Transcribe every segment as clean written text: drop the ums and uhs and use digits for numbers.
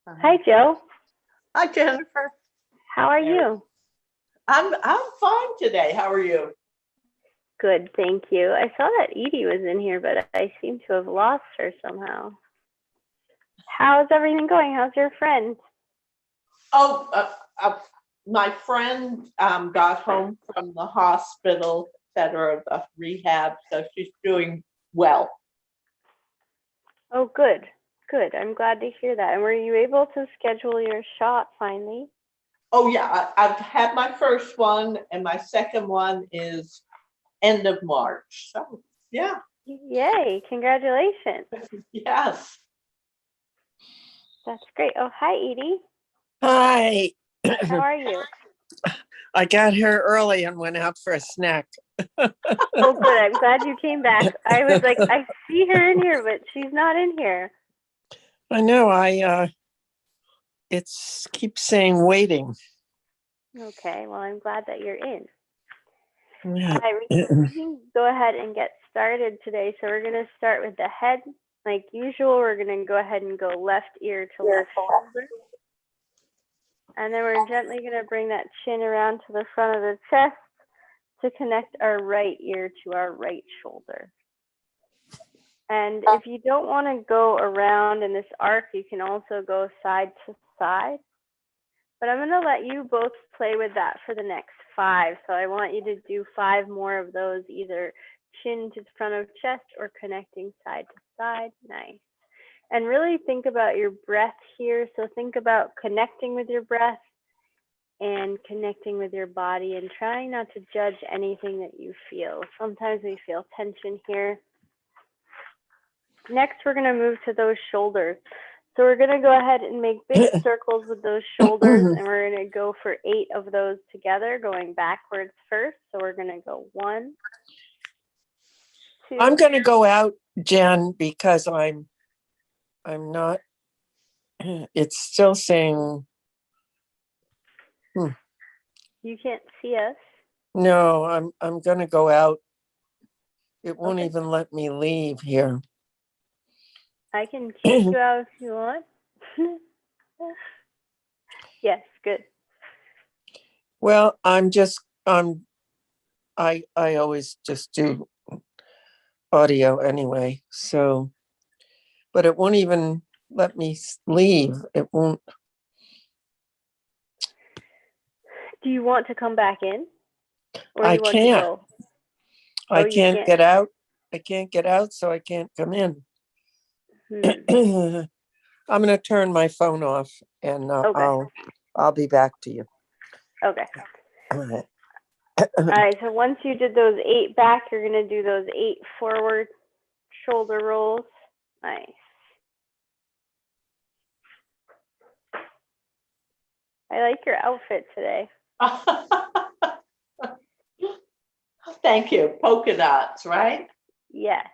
Hi, Joe. Hi, Jennifer. How are Mary. you? I'm fine today. How are you? Good, thank you. I saw that Edie was in here, but I seem to have lost her somehow. How's everything going? How's your friend? Oh, my friend got home from the hospital, etc., the rehab, so she's doing well. Oh, good, good. I'm glad to hear that. And were you able to schedule your shot finally? Oh yeah, I've had my first one, and my second one is end of March. So yeah, Yay, congratulations. yes. That's great. Oh, hi, Edie. Hi. How are you? I got here early and went out for a snack. Oh, good. I'm glad you came back. I was like, I see her in here, but she's not in here. I know it's keeps saying waiting. Okay, well, I'm glad that you're in. Yeah. We can go ahead and get started today. So we're going to start with the head. Like usual, we're going to go ahead and go left ear to left shoulder. And then we're gently going to bring that chin around to the front of the chest to connect our right ear to our right shoulder. And if you don't want to go around in this arc, you can also go side to side. But I'm going to let you both play with that for the next 5. So I want you to do 5 more of those, either chin to the front of chest or connecting side to side. Nice. And really think about your breath here. So think about connecting with your breath and connecting with your body and trying not to judge anything that you feel. Sometimes we feel tension here. Next, we're going to move to those shoulders. So we're going to go ahead and make big circles with those shoulders, and we're going to go for 8 of those together, going backwards first. So we're going to go 1, 2. I'm going to go out, Jen, because I'm not. It's still saying. You can't see us. No, I'm going to go out. It won't Okay. even let me leave here. I can kick you out if you want. Yes, good. Well, I always just do audio anyway. So, but it won't even let me leave. It won't. Do you want to come back in? Or I you want to can't. go? I Oh, you can't get out. I can't get out, so I can't come in. I'm going to turn my phone off, and Okay. I'll be back to you. Okay. All right. All right, so once you did those 8 back, you're going to do those 8 forward shoulder rolls. Nice. I like your outfit today. Thank you. Polka dots, right? Yes.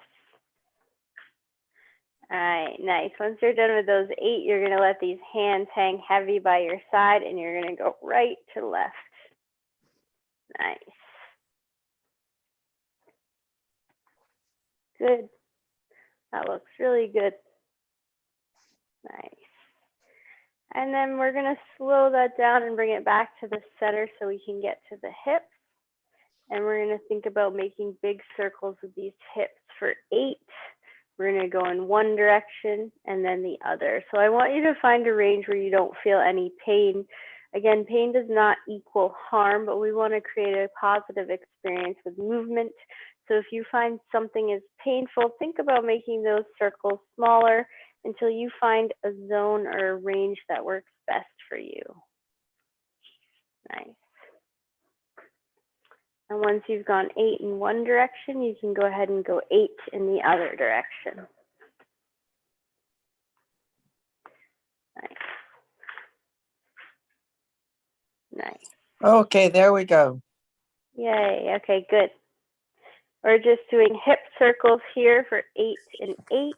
All right, nice. Once you're done with those 8, you're going to let these hands hang heavy by your side, and you're going to go right to left. Nice. Good. That looks really good. Nice. And then we're going to slow that down and bring it back to the center so we can get to the hips. And we're going to think about making big circles with these hips for 8. We're going to go in one direction and then the other. So I want you to find a range where you don't feel any pain. Again, pain does not equal harm, but we want to create a positive experience with movement. So if you find something is painful, think about making those circles smaller until you find a zone or a range that works best for you. Nice. And once you've gone 8 in one direction, you can go ahead and go 8 in the other direction. Nice. Nice. Okay, there we go. Yay. Okay, good. We're just doing hip circles here for 8 and 8.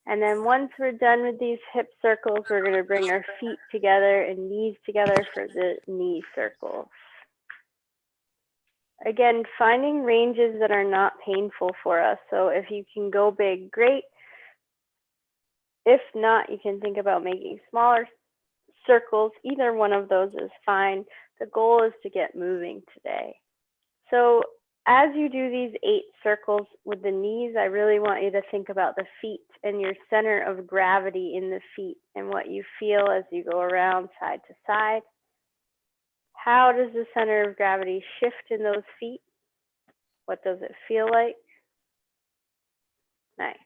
And then once we're done with these hip circles, we're going to bring our feet together and knees together for the knee circles. Again, finding ranges that are not painful for us. So if you can go big, great. If not, you can think about making smaller circles. Either one of those is fine. The goal is to get moving today. So as you do these 8 circles with the knees, I really want you to think about the feet and your center of gravity in the feet and what you feel as you go around side to side. How does the center of gravity shift in those feet? What does it feel like? Nice.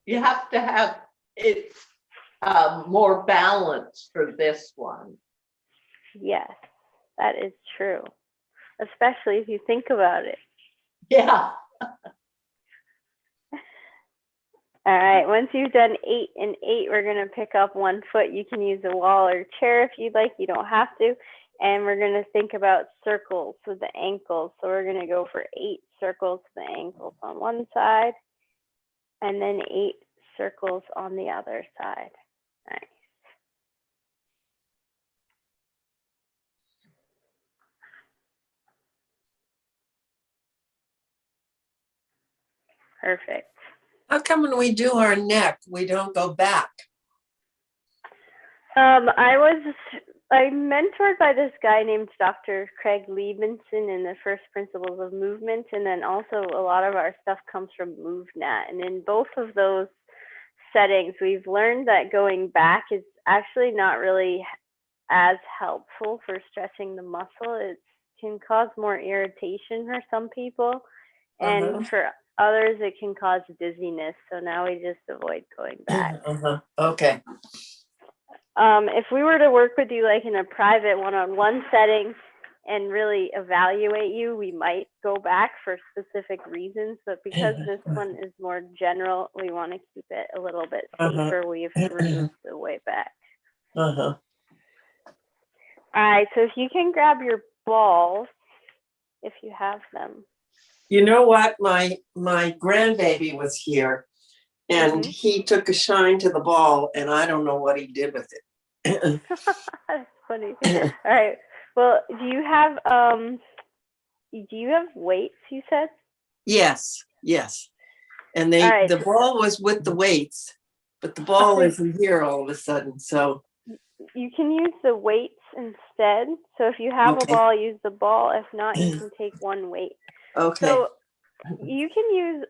You have to have it more balance for this one. Yes, that is true, especially if you think about it. Yeah. All right, once you've done 8 and 8, we're going to pick up 1 foot. You can use a wall or chair if you'd like, you don't have to. And we're going to think about circles with the ankles. So we're going to go for 8 circles with the ankles on one side, and then 8 circles on the other side. Nice. Perfect. How come when we do our neck, we don't go back? I'm mentored by this guy named Dr. Craig Liebenson in the First Principles of Movement, and then also a lot of our stuff comes from MoveNet. And in both of those settings, we've learned that going back is actually not really as helpful for stretching the muscle. It can cause more irritation for some people, and for others, it can cause dizziness. So now we just avoid going back. Okay. If we were to work with you like in a private one-on-one setting and really evaluate you, we might go back for specific reasons. But because this one is more general, we want to keep it a little bit safer. We've removed the way back. All right, so if you can grab your balls, if you have them. You know what? My grandbaby was here, and he took a shine to the ball, and I don't know what he did with it. That's funny. All right. Well, do you have weights, you said? Yes. And right. The ball was with the weights, but the ball isn't here all of a sudden. So you can use the weights instead. So if you have a ball, use the ball. If not, you can take one weight. Okay. So you can use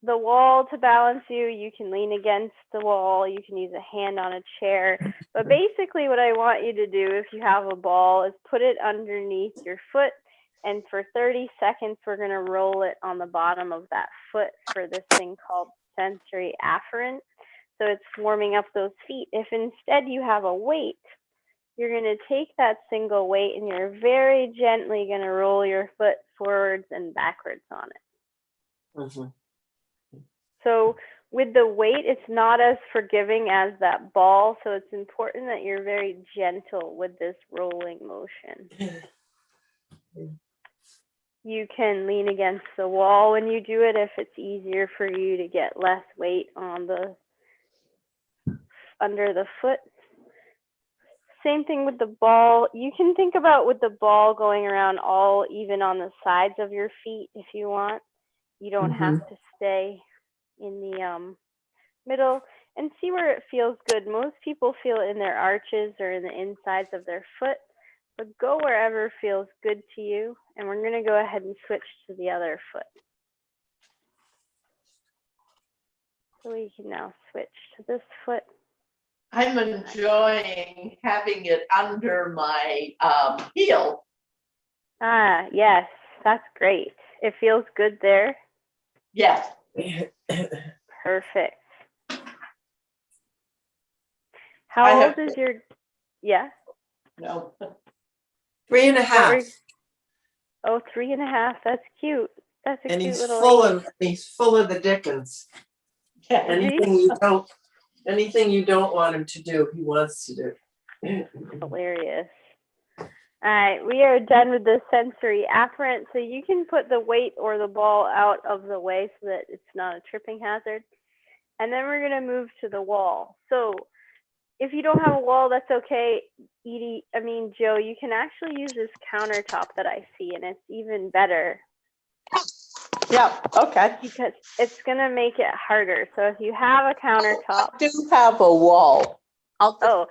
the wall to balance you. You can lean against the wall. You can use a hand on a chair. But basically what I want you to do if you have a ball is put it underneath your foot. And for 30 seconds, we're going to roll it on the bottom of that foot for this thing called sensory afferent. So it's warming up those feet. If instead you have a weight, you're going to take that single weight and you're very gently going to roll your foot forwards and backwards on it. So with the weight, it's not as forgiving as that ball. So it's important that you're very gentle with this rolling motion. You can lean against the wall when you do it if it's easier for you to get less weight on the under the foot. Same thing with the ball. You can think about with the ball going around all even on the sides of your feet if you want. You don't have to stay in the middle, and see where it feels good. Most people feel in their arches or in the insides of their foot, but go wherever feels good to you. And we're going to go ahead and switch to the other foot. So we can now switch to this foot. I'm enjoying having it under my heel. Ah, yes, that's great. It feels good there. Yes. Perfect. How old is your, No. 3.5. Oh, 3.5. That's cute. That's a And cute he's little he's full of the Dickens. Yeah. Anything you don't want him to do, he wants to do. Hilarious. All right, we are done with the sensory afferent. So you can put the weight or the ball out of the way so that it's not a tripping hazard. And then we're going to move to the wall. So if you don't have a wall, that's okay. Joe, you can actually use this countertop that I see, and it's even better. Yep, okay. because it's gonna make it harder. So if you have a I countertop, do have a wall. oh,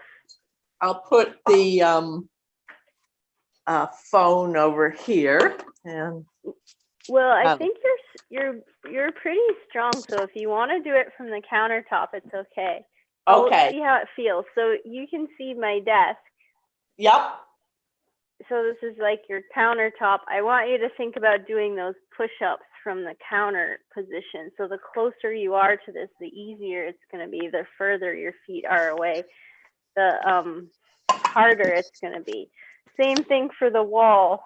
I'll put the phone over here and, well, I Um, think you're pretty strong. So if you want to do it from the countertop, it's okay. I'll okay, see how it feels. So you can see my desk. yep, So this is like your countertop. I want you to think about doing those push-ups from the counter position. So the closer you are to this, the easier it's going to be. The further your feet are away, the harder it's going to be. Same thing for the wall.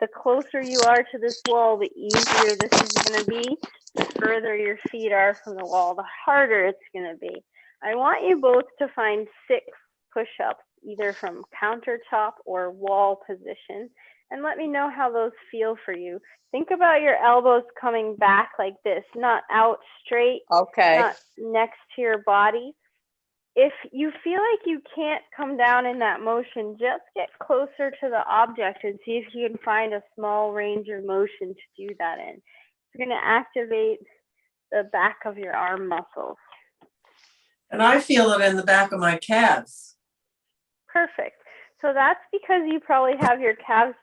The closer you are to this wall, the easier this is going to be. The further your feet are from the wall, the harder it's going to be. I want you both to find 6 push-ups, either from countertop or wall position, and let me know how those feel for you. Think about your elbows coming back like this, not out straight, okay, not next to your body. If you feel like you can't come down in that motion, just get closer to the object and see if you can find a small range of motion to do that in. It's going to activate the back of your arm muscles. And I feel it in the back of my calves. Perfect. So that's because you probably have your calves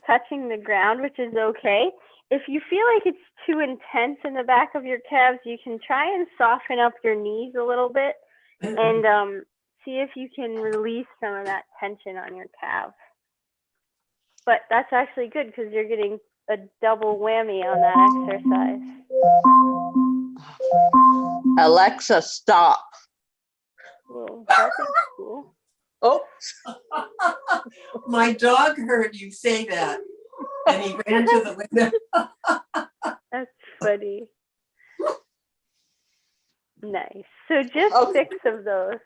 touching the ground, which is okay. If you feel like it's too intense in the back of your calves, you can try and soften up your knees a little bit and see if you can release some of that tension on your calves. But that's actually good because you're getting a double whammy on that exercise. Alexa, stop. Whoa, that thing's cool. Oh, My dog heard you say that and he ran to the window. That's funny. Nice. So just Okay. 6 of those.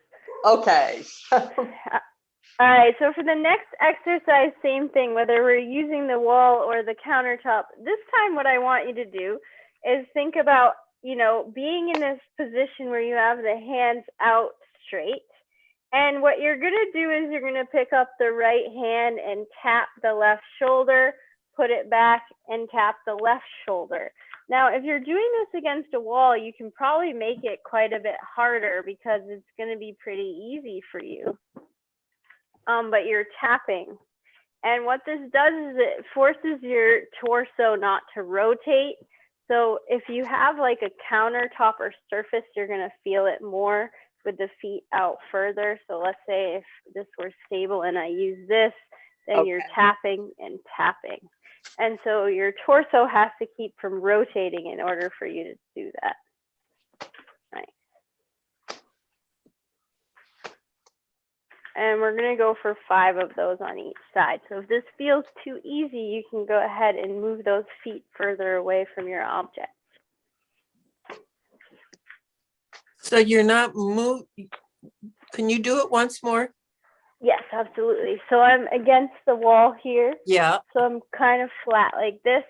okay. All right, so for the next exercise, same thing, whether we're using the wall or the countertop. This time what I want you to do is think about, being in this position where you have the hands out straight. And what you're going to do is you're going to pick up the right hand and tap the left shoulder, put it back and tap the left shoulder. Now, if you're doing this against a wall, you can probably make it quite a bit harder because it's going to be pretty easy for you. But you're tapping. And what this does is it forces your torso not to rotate. So if you have like a countertop or surface, you're going to feel it more with the feet out further. So let's say if this were stable and I use this, then you're tapping and tapping. And so your torso has to keep from rotating in order for you to do that. Right. And we're going to go for 5 of those on each side. So if this feels too easy, you can go ahead and move those feet further away from your object. So you're not move. Can you do it once more? Yes, absolutely. So I'm against the wall here. Yeah. So I'm kind of flat like this.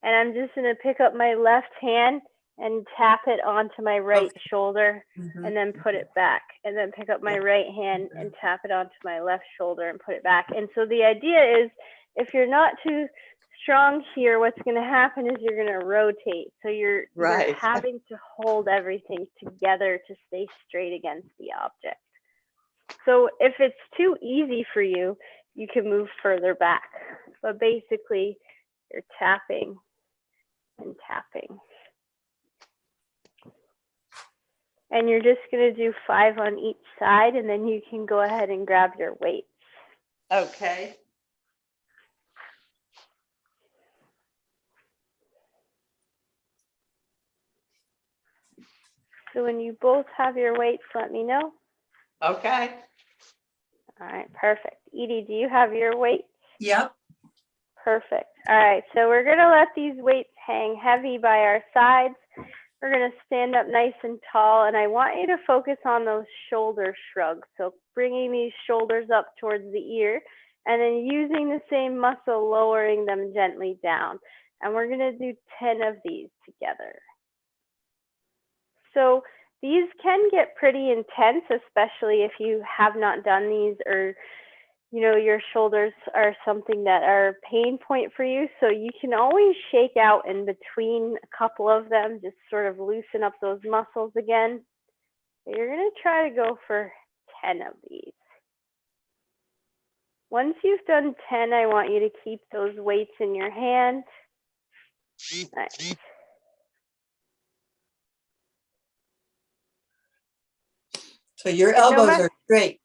And I'm just going to pick up my left hand and tap it onto my right shoulder and then put it back, and then pick up my right hand and tap it onto my left shoulder and put it back. And so the idea is if you're not too strong here, what's going to happen is you're going to rotate. So you're having to hold everything together to stay straight against the object. So if it's too easy for you, you can move further back. But basically, you're tapping and tapping. And you're just going to do 5 on each side, and then you can go ahead and grab your weights. Okay. So when you both have your weights, let me know. Okay. All right, perfect. Edie, do you have your weights? Yep. Perfect. All right, so we're going to let these weights hang heavy by our sides. We're going to stand up nice and tall, and I want you to focus on those shoulder shrugs. So bringing these shoulders up towards the ear, and then using the same muscle, lowering them gently down. And we're going to do 10 of these together. So these can get pretty intense, especially if you have not done these or your shoulders are something that are a pain point for you. So you can always shake out in between a couple of them, just sort of loosen up those muscles again. You're going to try to go for 10 of these. Once you've done 10, I want you to keep those weights in your hand. Nice. So your elbows matter- are straight,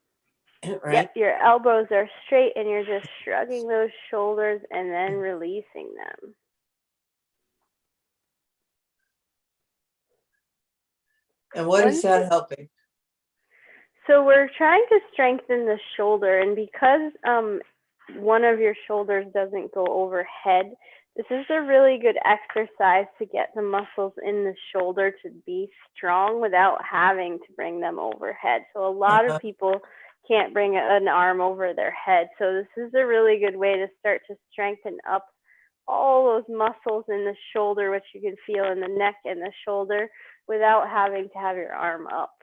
right? Yep, your elbows are straight and you're just shrugging those shoulders and then releasing them. And what is that helping? So we're trying to strengthen the shoulder, and because one of your shoulders doesn't go overhead, this is a really good exercise to get the muscles in the shoulder to be strong without having to bring them overhead. So a lot of people can't bring an arm over their head. So this is a really good way to start to strengthen up all those muscles in the shoulder, which you can feel in the neck and the shoulder, without having to have your arm up.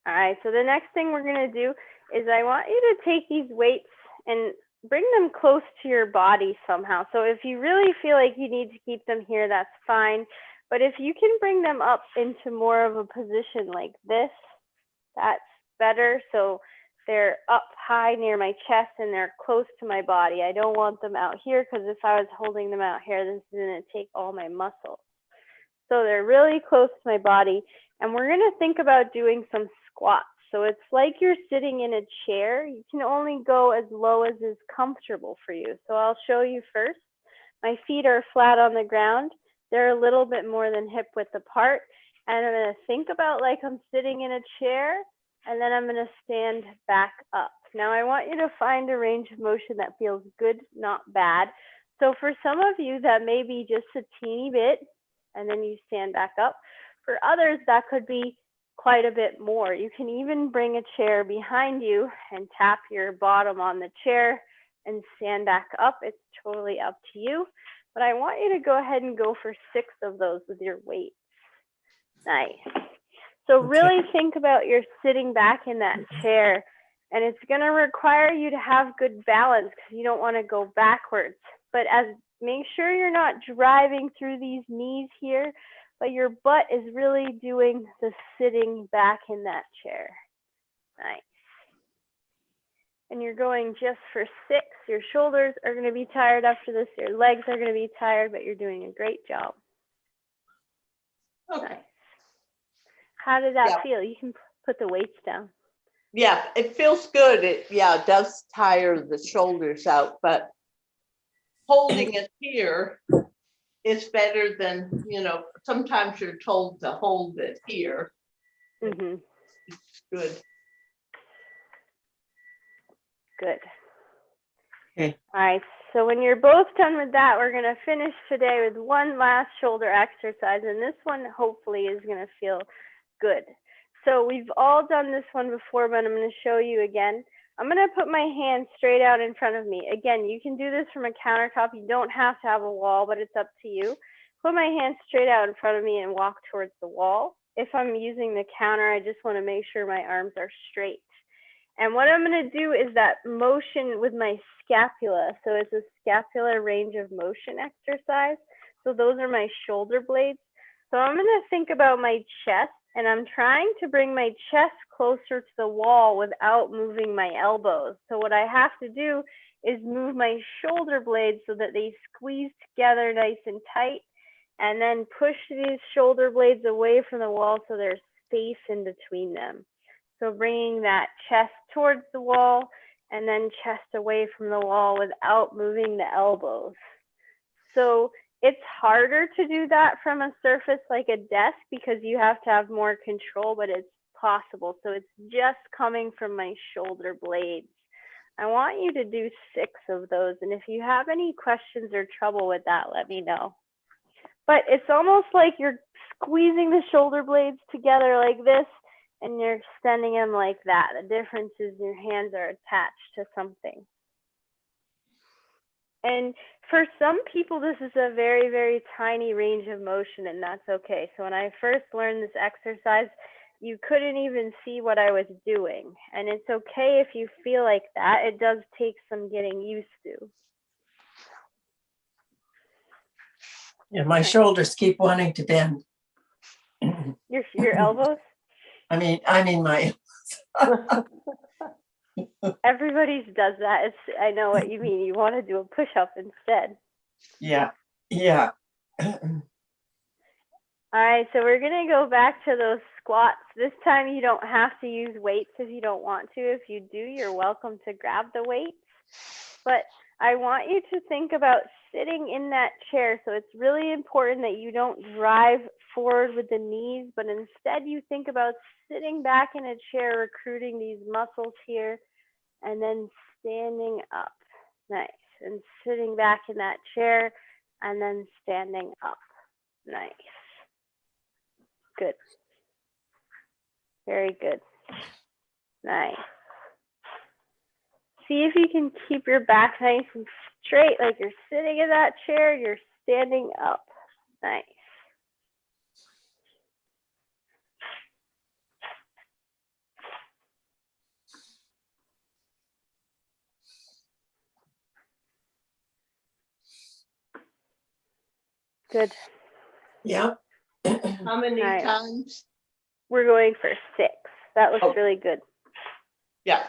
All right, so the next thing we're going to do is I want you to take these weights and bring them close to your body somehow. So if you really feel like you need to keep them here, that's fine. But if you can bring them up into more of a position like this, that's better. So they're up high near my chest and they're close to my body. I don't want them out here because if I was holding them out here, this is going to take all my muscles. So they're really close to my body. And we're going to think about doing some squats. So it's like you're sitting in a chair. You can only go as low as is comfortable for you. So I'll show you first. My feet are flat on the ground. They're a little bit more than hip width apart. And I'm going to think about like I'm sitting in a chair, and then I'm going to stand back up. Now I want you to find a range of motion that feels good, not bad. So for some of you, that may be just a teeny bit, and then you stand back up. For others, that could be quite a bit more. You can even bring a chair behind you and tap your bottom on the chair and stand back up. It's totally up to you. But I want you to go ahead and go for 6 of those with your weights. Nice. So really think about your sitting back in that chair, and it's going to require you to have good balance because you don't want to go backwards. But make sure you're not driving through these knees here, but your butt is really doing the sitting back in that chair. Nice. And you're going just for 6. Your shoulders are going to be tired after this. Your legs are going to be tired, but you're doing a great job. Okay. Nice. How did that Yeah. feel? You can put the weights down. Yeah, it feels good. It does tire the shoulders out, but holding it here is better than, sometimes you're told to hold it here. Mm-hmm. It's good. Good. Okay. All right, so when you're both done with that, we're going to finish today with one last shoulder exercise, and this one hopefully is going to feel good. So we've all done this one before, but I'm going to show you again. I'm going to put my hand straight out in front of me. Again, you can do this from a countertop. You don't have to have a wall, but it's up to you. Put my hand straight out in front of me and walk towards the wall. If I'm using the counter, I just want to make sure my arms are straight. And what I'm going to do is that motion with my scapula. So it's a scapular range of motion exercise. So those are my shoulder blades. So I'm going to think about my chest, and I'm trying to bring my chest closer to the wall without moving my elbows. So what I have to do is move my shoulder blades so that they squeeze together nice and tight, and then push these shoulder blades away from the wall so there's space in between them. So bringing that chest towards the wall and then chest away from the wall without moving the elbows. So it's harder to do that from a surface like a desk because you have to have more control, but it's possible. So it's just coming from my shoulder blades. I want you to do 6 of those. And if you have any questions or trouble with that, let me know. But it's almost like you're squeezing the shoulder blades together like this, and you're extending them like that. The difference is your hands are attached to something. And for some people, this is a very, very tiny range of motion, and that's okay. So when I first learned this exercise, you couldn't even see what I was doing. And it's okay if you feel like that. It does take some getting used to. Yeah, my shoulders keep wanting to bend. Your elbows? I mean my, Everybody's does that. I know what you mean. You want to do a push-up instead. yeah. All right, so we're gonna go back to those squats. This time you don't have to use weights if you don't want to. If you do, you're welcome to grab the weights. But I want you to think about sitting in that chair. So it's really important that you don't drive forward with the knees, but instead you think about sitting back in a chair, recruiting these muscles here, and then standing up. Nice. And sitting back in that chair, and then standing up. Nice. Good. Very good. Nice. See if you can keep your back nice and straight, like you're sitting in that chair, you're standing up. Nice. Good. Yeah. How many All right. times? We're going for 6. That looks Oh. really good. Yeah.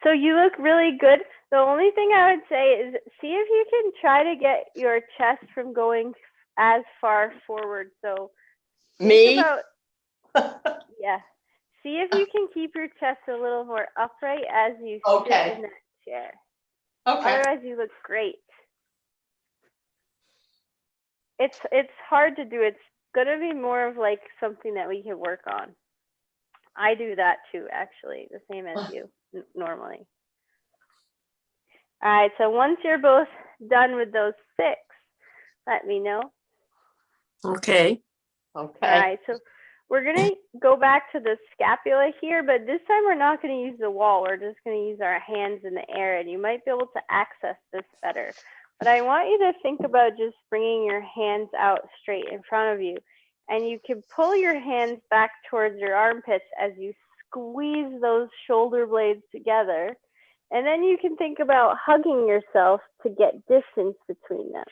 So you look really good. The only thing I would say is see if you can try to get your chest from going as far forward. So think Me? about, yeah. See if you can keep your chest a little more upright as you Okay. sit in that chair. Okay. Otherwise, you look great. It's hard to do. It's gonna be more of like something that we can work on. I do that too, actually, the same as you normally. All right, so once you're both done with those 6, let me know. Okay. Okay. All right, so we're gonna go back to the scapula here, but this time we're not gonna use the wall. We're just gonna use our hands in the air, and you might be able to access this better. But I want you to think about just bringing your hands out straight in front of you. And you can pull your hands back towards your armpits as you squeeze those shoulder blades together. And then you can think about hugging yourself to get distance between them.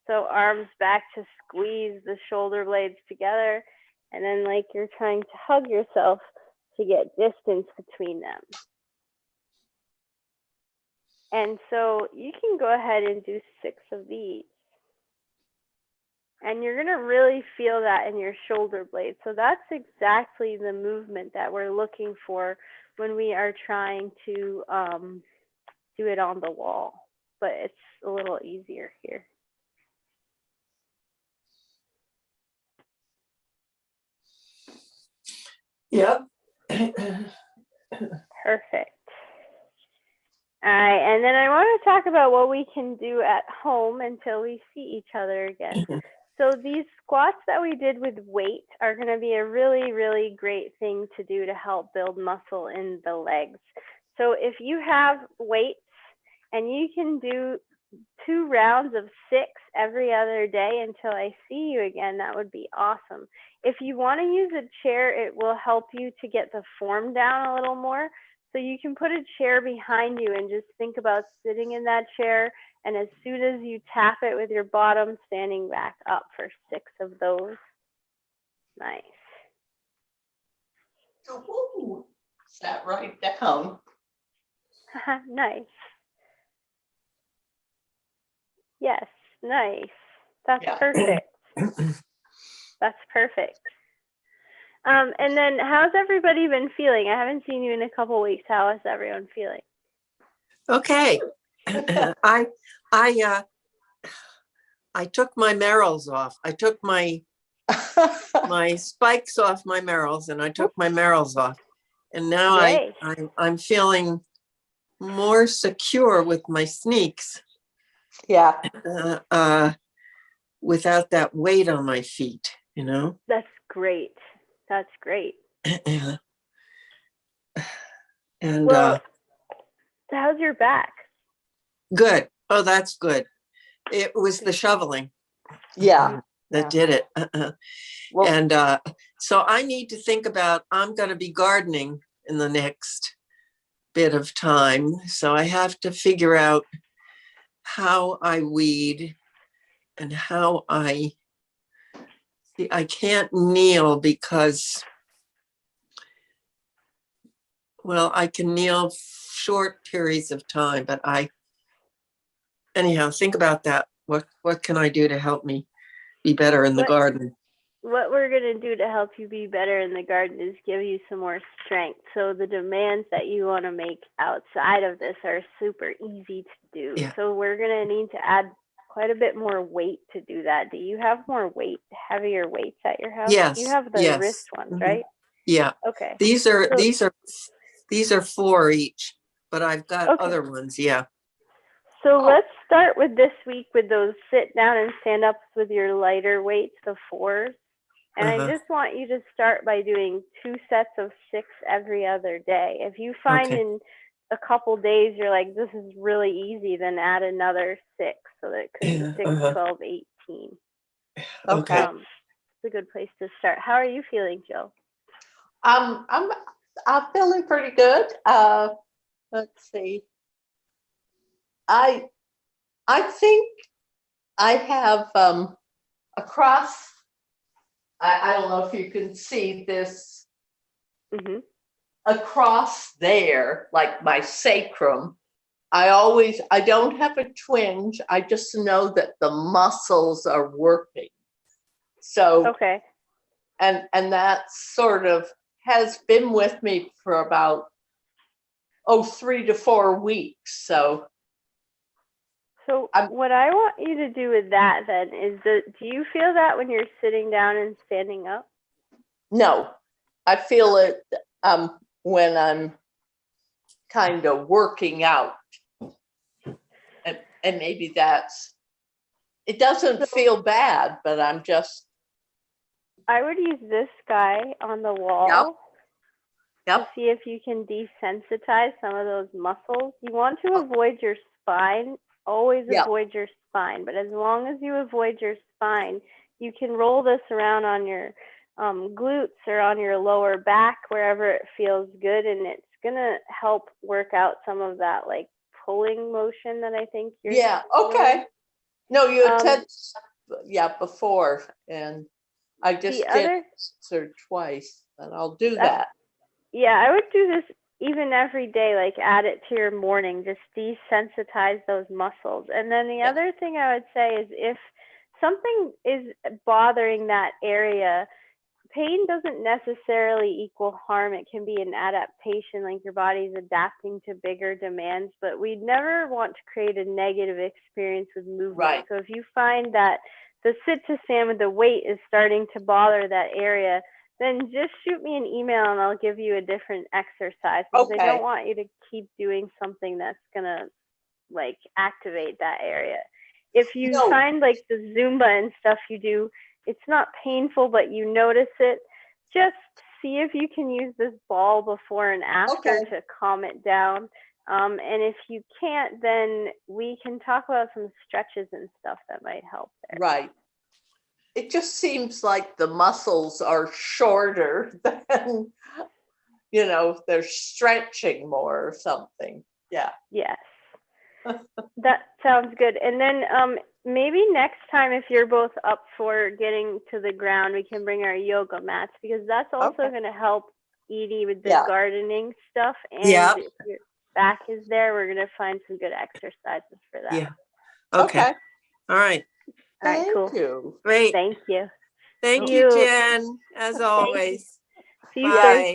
So arms back to squeeze the shoulder blades together. And then like you're trying to hug yourself to get distance between them. And so you can go ahead and do 6 of these. And you're gonna really feel that in your shoulder blades. So that's exactly the movement that we're looking for when we are trying to do it on the wall. But it's a little easier here. Yep. Perfect. All right, and then I want to talk about what we can do at home until we see each other again. So these squats that we did with weight are going to be a really, really great thing to do to help build muscle in the legs. So if you have weights and you can do 2 rounds of 6 every other day until I see you again, that would be awesome. If you want to use a chair, it will help you to get the form down a little more. So you can put a chair behind you and just think about sitting in that chair. And as soon as you tap it with your bottom, standing back up for 6 of those. Nice. Ooh, sat right down. Nice. Yes, nice. That's Yeah. perfect. That's perfect. And then how's everybody been feeling? I haven't seen you in a couple weeks. How is everyone feeling? Okay. I took my Merrills off. I took my spikes off my Merrills, and I took my Merrills off. And now Yay. I'm feeling more secure with my sneaks Yeah. without that weight on my feet, you know? That's great. That's great. And Well, how's your back? good. Oh, that's good. It was the shoveling. Yeah. that Yeah. did it. Well, And so I need to think about, I'm going to be gardening in the next bit of time. So I have to figure out how I weed and how I can't kneel because, well, I can kneel short periods of time, but anyhow, think about that. What can I do to help me be better in the What- garden? What we're gonna do to help you be better in the garden is give you some more strength. So the demands that you want to make outside of this are super easy to do. Yeah. So we're gonna need to add quite a bit more weight to do that. Do you have more weight, heavier weights at your house? Yes, You have the yes. wrist ones, Mhm. right? Yeah, Okay. these are So- these are 4 each, but I've got Okay. other ones. Yeah. So Oh. let's start with this week with those sit down and stand ups with your lighter weights, the 4s. And I Uh-huh. just want you to start by doing 2 sets of 6 every other day. If you find Okay. in a couple days you're like, this is really easy, then add another 6. So that it could be Yeah, 6, uh-huh. 12, 18. Okay. It's a good place to start. How are you feeling, Jill? I'm feeling pretty good. Let's see. I think I have across. I don't know if you can see this Hmm. across there, like my sacrum. I don't have a twinge. I just know that the muscles are working. So, Okay. and that sort of has been with me for about 3 to 4 weeks. So So I'm- what I want you to do with that then is do you feel that when you're sitting down and standing up? no, I feel it when I'm kind of working out. And maybe it doesn't feel bad, but I'm just, I would use this guy on the wall to yep, see if you can desensitize some of those muscles. You want to avoid your spine, always Yeah. avoid your spine, but as long as you avoid your spine, you can roll this around on your glutes or on your lower back, wherever it feels good, and it's gonna help work out some of that like pulling motion that I think you're yeah, feeling. okay. No, you had Um, said, before, and I just The did other, once or twice, and I'll do That's- that. yeah, I would do this even every day, like add it to your morning, just desensitize those muscles. And then the Yeah. other thing I would say is if something is bothering that area, pain doesn't necessarily equal harm. It can be an adaptation, like your body's adapting to bigger demands, but we'd never want to create a negative experience with movement. Right. So if you find that the sit to stand with the weight is starting to bother that area, then just shoot me an email and I'll give you a different exercise, because I Okay. don't want you to keep doing something that's gonna like activate that area. If you No. find like the Zumba and stuff you do, it's not painful, but you notice it, just see if you can use this ball before and after Okay. to calm it down. And if you can't, then we can talk about some stretches and stuff that might help there. Right. It just seems like the muscles are shorter than, they're stretching more or something. Yeah. Yes. That sounds good. And then maybe next time, if you're both up for getting to the ground, we can bring our yoga mats, because that's also Okay. going to help Edie with the Yeah. gardening stuff. And Yeah. if your back is there, we're going to find some good exercises for that. Yeah. Okay. All right. All right, cool. Thank you. Great. Thank you. Thank See you, you- Jen, as always. See you Bye. Thursday.